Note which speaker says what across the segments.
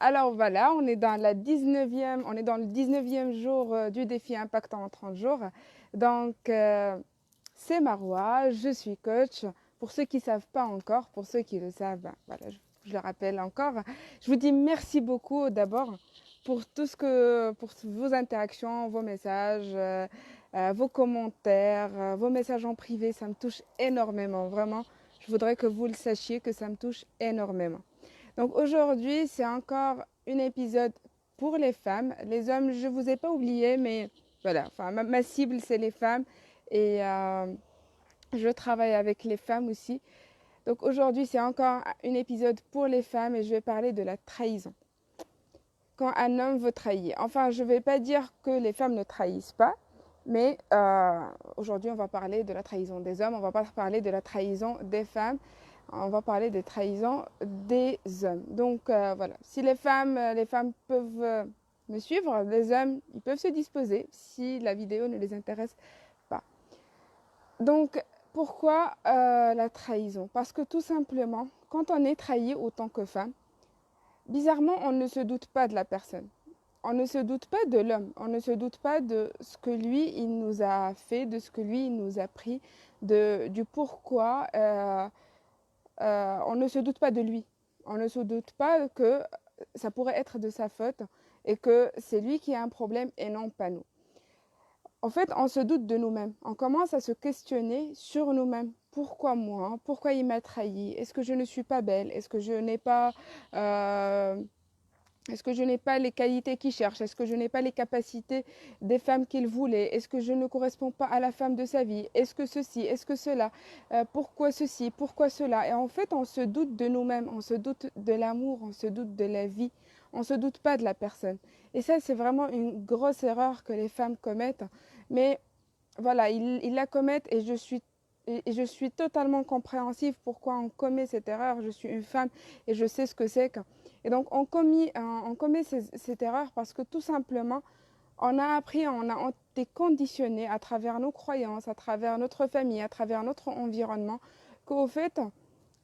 Speaker 1: Alors voilà, on est dans on est dans le 19e jour du défi impactant en 30 jours. Donc, c'est Marois, je suis coach. Pour ceux qui ne savent pas encore, pour ceux qui le savent, ben, voilà, je le rappelle encore. Je vous dis merci beaucoup d'abord pour pour vos interactions, vos messages, vos commentaires, vos messages en privé. Ça me touche énormément, vraiment. Je voudrais que vous le sachiez que ça me touche énormément. Donc aujourd'hui, c'est encore un épisode pour les femmes. Les hommes, je ne vous ai pas oublié, mais voilà, enfin, ma cible, c'est les femmes. Et je travaille avec les femmes aussi. Donc aujourd'hui, c'est encore un épisode pour les femmes et je vais parler de la trahison. Quand un homme veut trahir. Enfin, je ne vais pas dire que les femmes ne trahissent pas, mais aujourd'hui, on va parler de la trahison des hommes, on ne va pas parler de la trahison des femmes, on va parler des trahisons des hommes. Donc voilà, si les femmes peuvent me suivre, les hommes, ils peuvent se disposer si la vidéo ne les intéresse pas. Donc, pourquoi la trahison? Parce que tout simplement, quand on est trahi autant que femme, bizarrement, on ne se doute pas de la personne. On ne se doute pas de l'homme. On ne se doute pas de ce que lui, il nous a fait, de ce que lui, il nous a pris, du pourquoi. On ne se doute pas de lui. On ne se doute pas que ça pourrait être de sa faute et que c'est lui qui a un problème et non pas nous. En fait, on se doute de nous-mêmes. On commence à se questionner sur nous-mêmes. Pourquoi moi? Pourquoi il m'a trahi? Est-ce que je ne suis pas belle? Est-ce que je n'ai pas les qualités qu'il cherche? Est-ce que je n'ai pas les capacités des femmes qu'il voulait? Est-ce que je ne corresponds pas à la femme de sa vie? Est-ce que ceci? Est-ce que cela? Pourquoi ceci? Pourquoi cela? Et en fait, on se doute de nous-mêmes, on se doute de l'amour, on se doute de la vie, on ne se doute pas de la personne. Et ça, c'est vraiment une grosse erreur que les femmes commettent. Mais voilà, ils la commettent et je suis totalement compréhensive pourquoi on commet cette erreur. Je suis une femme et je sais ce que c'est que. Et donc, on commet cette erreur parce que tout simplement, on a appris, on a été conditionné à travers nos croyances, à travers notre famille, à travers notre environnement, qu'au fait,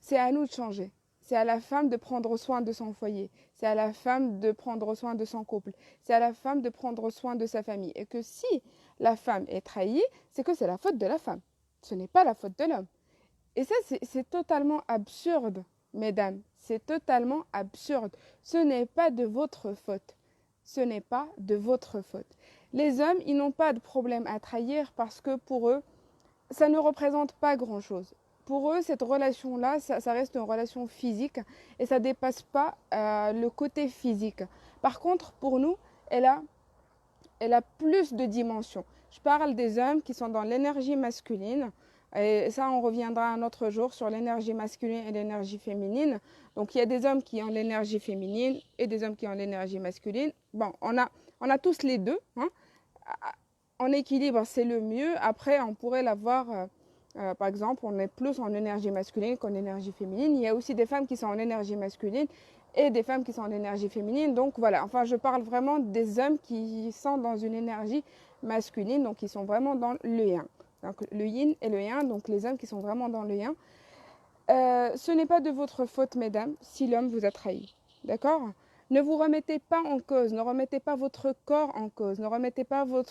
Speaker 1: c'est à nous de changer. C'est à la femme de prendre soin de son foyer. C'est à la femme de prendre soin de son couple. C'est à la femme de prendre soin de sa famille. Et que si la femme est trahie, c'est que c'est la faute de la femme. Ce n'est pas la faute de l'homme. Et ça, c'est totalement absurde, mesdames. C'est totalement absurde. Ce n'est pas de votre faute. Ce n'est pas de votre faute. Les hommes, ils n'ont pas de problème à trahir parce que pour eux, ça ne représente pas grand-chose. Pour eux, cette relation-là, ça reste une relation physique et ça ne dépasse pas le côté physique. Par contre, pour nous, elle a plus de dimensions. Je parle des hommes qui sont dans l'énergie masculine. Et ça, on reviendra un autre jour sur l'énergie masculine et l'énergie féminine. Donc, il y a des hommes qui ont l'énergie féminine et des hommes qui ont l'énergie masculine. Bon, on a tous les deux. Hein. En équilibre, c'est le mieux. Après, on pourrait l'avoir, par exemple, on est plus en énergie masculine qu'en énergie féminine. Il y a aussi des femmes qui sont en énergie masculine et des femmes qui sont en énergie féminine. Donc voilà, enfin, je parle vraiment des hommes qui sont dans une énergie masculine, donc qui sont vraiment dans le yin. Donc le yin et le yang, donc les hommes qui sont vraiment dans le yang. Ce n'est pas de votre faute, mesdames, si l'homme vous a trahi. D'accord? Ne vous remettez pas en cause, ne remettez pas votre corps en cause, ne remettez pas vos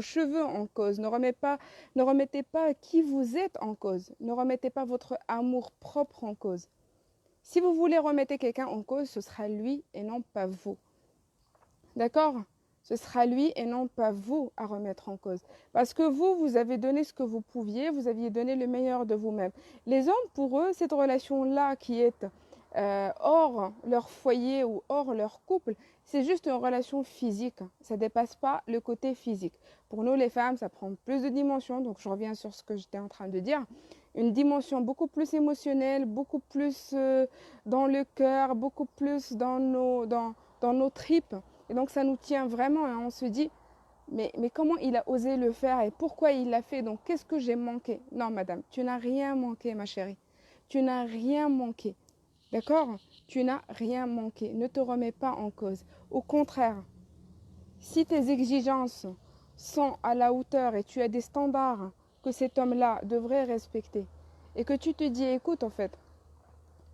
Speaker 1: cheveux en cause, ne remettez pas qui vous êtes en cause, ne remettez pas votre amour propre en cause. Si vous voulez remettre quelqu'un en cause, ce sera lui et non pas vous. D'accord? Ce sera lui et non pas vous à remettre en cause. Parce que vous avez donné ce que vous pouviez, vous aviez donné le meilleur de vous-même. Les hommes, pour eux, cette relation-là qui est hors leur foyer ou hors leur couple, c'est juste une relation physique. Ça ne dépasse pas le côté physique. Pour nous, les femmes, ça prend plus de dimensions. Donc, je reviens sur ce que j'étais en train de dire. Une dimension beaucoup plus émotionnelle, beaucoup plus dans le cœur, beaucoup plus dans nos tripes. Et donc, ça nous tient vraiment et on se dit, mais comment il a osé le faire et pourquoi il l'a fait? Donc, qu'est-ce que j'ai manqué? Non, madame, tu n'as rien manqué, ma chérie. Tu n'as rien manqué. D'accord? Tu n'as rien manqué. Ne te remets pas en cause. Au contraire, si tes exigences sont à la hauteur et tu as des standards que cet homme-là devrait respecter et que tu te dis, écoute, en fait,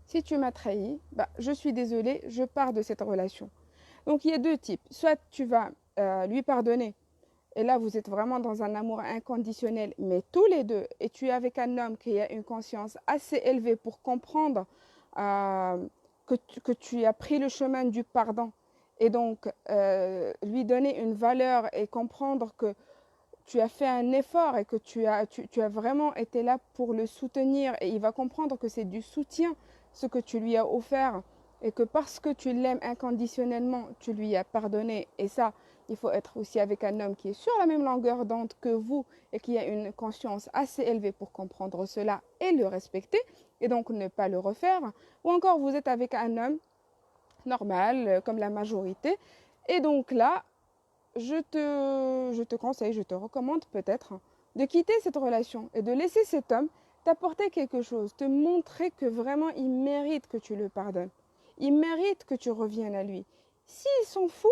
Speaker 1: Si tu m'as trahi, bah, je suis désolée, je pars de cette relation. Donc il y a deux types. Soit tu vas lui pardonner, et là vous êtes vraiment dans un amour inconditionnel, mais tous les deux, et tu es avec un homme qui a une conscience assez élevée pour comprendre euh, que tu as pris le chemin du pardon, et donc lui donner une valeur et comprendre que tu as fait un effort et que tu as vraiment été là pour le soutenir, et il va comprendre que c'est du soutien ce que tu lui as offert, et que parce que tu l'aimes inconditionnellement, tu lui as pardonné. Et ça, il faut être aussi avec un homme qui est sur la même longueur d'onde que vous et qui a une conscience assez élevée pour comprendre cela et le respecter, et donc ne pas le refaire. Ou encore, vous êtes avec un homme normal, comme la majorité, et donc là, je te conseille, je te recommande peut-être de quitter cette relation et de laisser cet homme t'apporter quelque chose, te montrer que vraiment il mérite que tu le pardonnes. Il mérite que tu reviennes à lui. S'il s'en fout,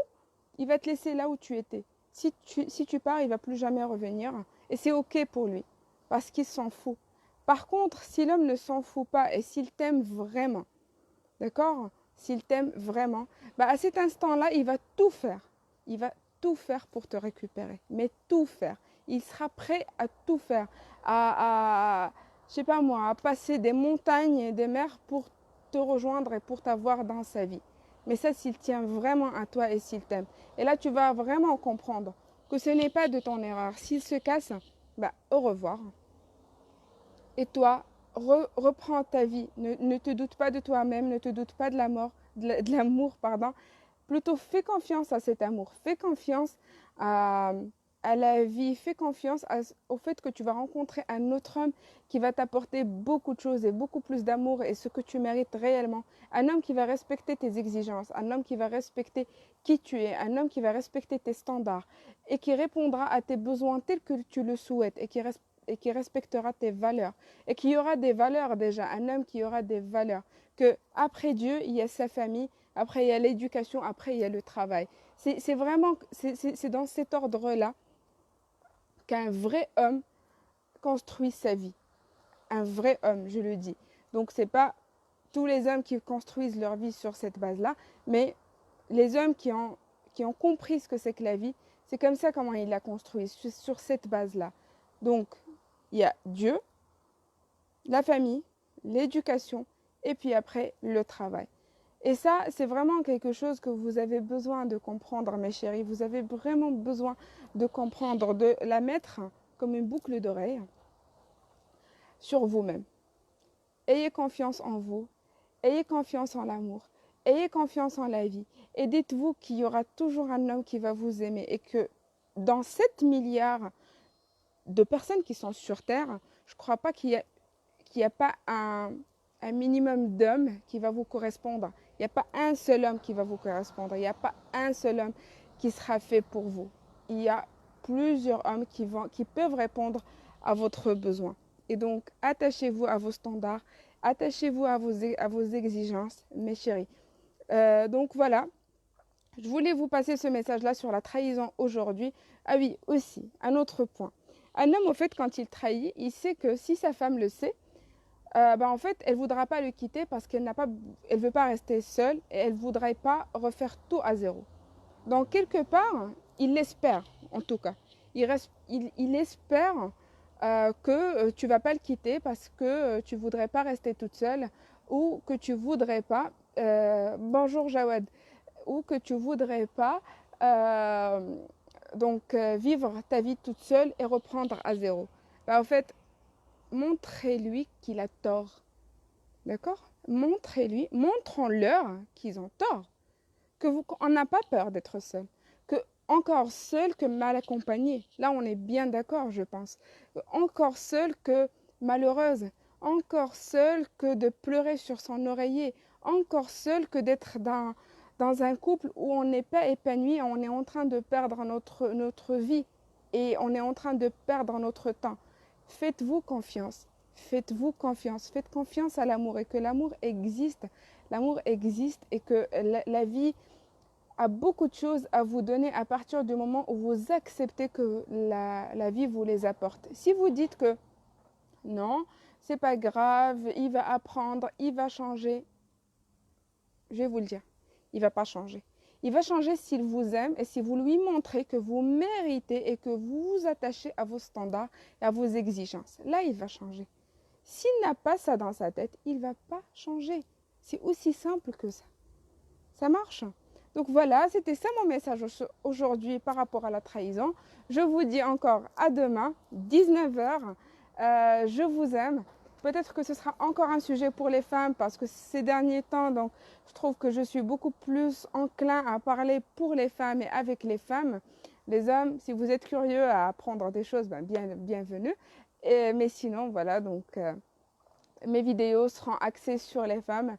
Speaker 1: il va te laisser là où tu étais. Si tu pars, il ne va plus jamais revenir. Et c'est OK pour lui, parce qu'il s'en fout. Par contre, si l'homme ne s'en fout pas et s'il t'aime vraiment, d'accord? S'il t'aime vraiment, bah à cet instant-là, il va tout faire. Il va tout faire pour te récupérer. Mais tout faire. Il sera prêt à tout faire. Je sais pas moi, à passer des montagnes et des mers pour te rejoindre et pour t'avoir dans sa vie. Mais ça, s'il tient vraiment à toi et s'il t'aime. Et là, tu vas vraiment comprendre que ce n'est pas de ton erreur. S'il se casse, bah au revoir. Et toi, reprends ta vie. Ne te doute pas de toi-même, ne te doute pas de la mort, de l'amour, pardon. Plutôt fais confiance à cet amour, fais confiance à, à la vie, fais confiance au fait que tu vas rencontrer un autre homme qui va t'apporter beaucoup de choses et beaucoup plus d'amour et ce que tu mérites réellement. Un homme qui va respecter tes exigences, un homme qui va respecter qui tu es, un homme qui va respecter tes standards et qui répondra à tes besoins tels que tu le souhaites et qui respectera tes valeurs et qui aura des valeurs déjà, un homme qui aura des valeurs, que après Dieu, il y a sa famille, après il y a l'éducation, après il y a le travail. C'est vraiment, c'est dans cet ordre-là qu'un vrai homme construit sa vie. Un vrai homme, je le dis. Donc c'est pas tous les hommes qui construisent leur vie sur cette base-là, mais les hommes qui ont compris ce que c'est que la vie, c'est comme ça comment ils la construisent, sur cette base-là. Donc il y a Dieu, la famille, l'éducation, et puis après le travail. Et ça, c'est vraiment quelque chose que vous avez besoin de comprendre, mes chéris. Vous avez vraiment besoin de comprendre, de la mettre comme une boucle d'oreille sur vous-même. Ayez confiance en vous, ayez confiance en l'amour, ayez confiance en la vie. Et dites-vous qu'il y aura toujours un homme qui va vous aimer et que dans 7 milliards de personnes qui sont sur Terre, je ne crois pas qu'il y a pas un minimum d'hommes qui va vous correspondre. Il n'y a pas un seul homme qui va vous correspondre. Il n'y a pas un seul homme qui sera fait pour vous. Il y a plusieurs hommes qui peuvent répondre à votre besoin. Et donc, attachez-vous à vos standards, attachez-vous à vos exigences, mes chéris. Donc voilà, je voulais vous passer ce message-là sur la trahison aujourd'hui. Ah oui, aussi, un autre point. Un homme, au fait, quand il trahit, il sait que si sa femme le sait, en fait, elle ne voudra pas le quitter parce qu'elle elle veut pas rester seule et elle ne voudrait pas refaire tout à zéro. Donc, quelque part, il l'espère, en tout cas. Il espère que tu ne vas pas le quitter parce que tu ne voudrais pas rester toute seule ou que tu ne voudrais pas, bonjour Jawad, ou que tu ne voudrais pas vivre ta vie toute seule et reprendre à zéro. En fait, montrez-lui qu'il a tort. D'accord? Montrez-lui, montrons-leur qu'ils ont tort. On n'a pas peur d'être seul. Que encore seul que mal accompagné. Là, on est bien d'accord, je pense. Encore seul que malheureuse. Encore seul que de pleurer sur son oreiller. Encore seul que d'être dans un couple où on n'est pas épanoui, on est en train de perdre notre vie et on est en train de perdre notre temps. Faites-vous confiance. Faites-vous confiance. Faites confiance à l'amour et que l'amour existe. L'amour existe et que la vie a beaucoup de choses à vous donner à partir du moment où vous acceptez que la vie vous les apporte. Si vous dites que non, c'est pas grave, il va apprendre, il va changer, je vais vous le dire, il ne va pas changer. Il va changer s'il vous aime et si vous lui montrez que vous méritez et que vous vous attachez à vos standards et à vos exigences. Là, il va changer. S'il n'a pas ça dans sa tête, il ne va pas changer. C'est aussi simple que ça. Ça marche. Donc voilà, c'était ça mon message aujourd'hui par rapport à la trahison. Je vous dis encore à demain, 19 heures. Je vous aime. Peut-être que ce sera encore un sujet pour les femmes parce que ces derniers temps, donc, je trouve que je suis beaucoup plus enclin à parler pour les femmes et avec les femmes. Les hommes, si vous êtes curieux à apprendre des choses, ben bienvenue. Mais sinon, voilà, donc mes vidéos seront axées sur les femmes.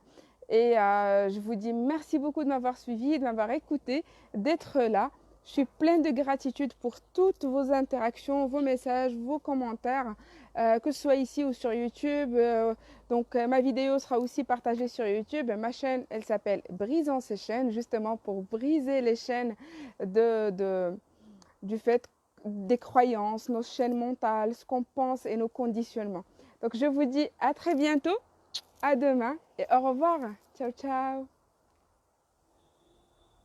Speaker 1: Et je vous dis merci beaucoup de m'avoir suivi, de m'avoir écouté, d'être là. Je suis pleine de gratitude pour toutes vos interactions, vos messages, vos commentaires, que ce soit ici ou sur YouTube. Ma vidéo sera aussi partagée sur YouTube. Ma chaîne, elle s'appelle Brisons ces chaînes, justement pour briser les chaînes du fait des croyances, nos chaînes mentales, ce qu'on pense et nos conditionnements. Donc je vous dis à très bientôt, à demain et au revoir. Ciao, ciao.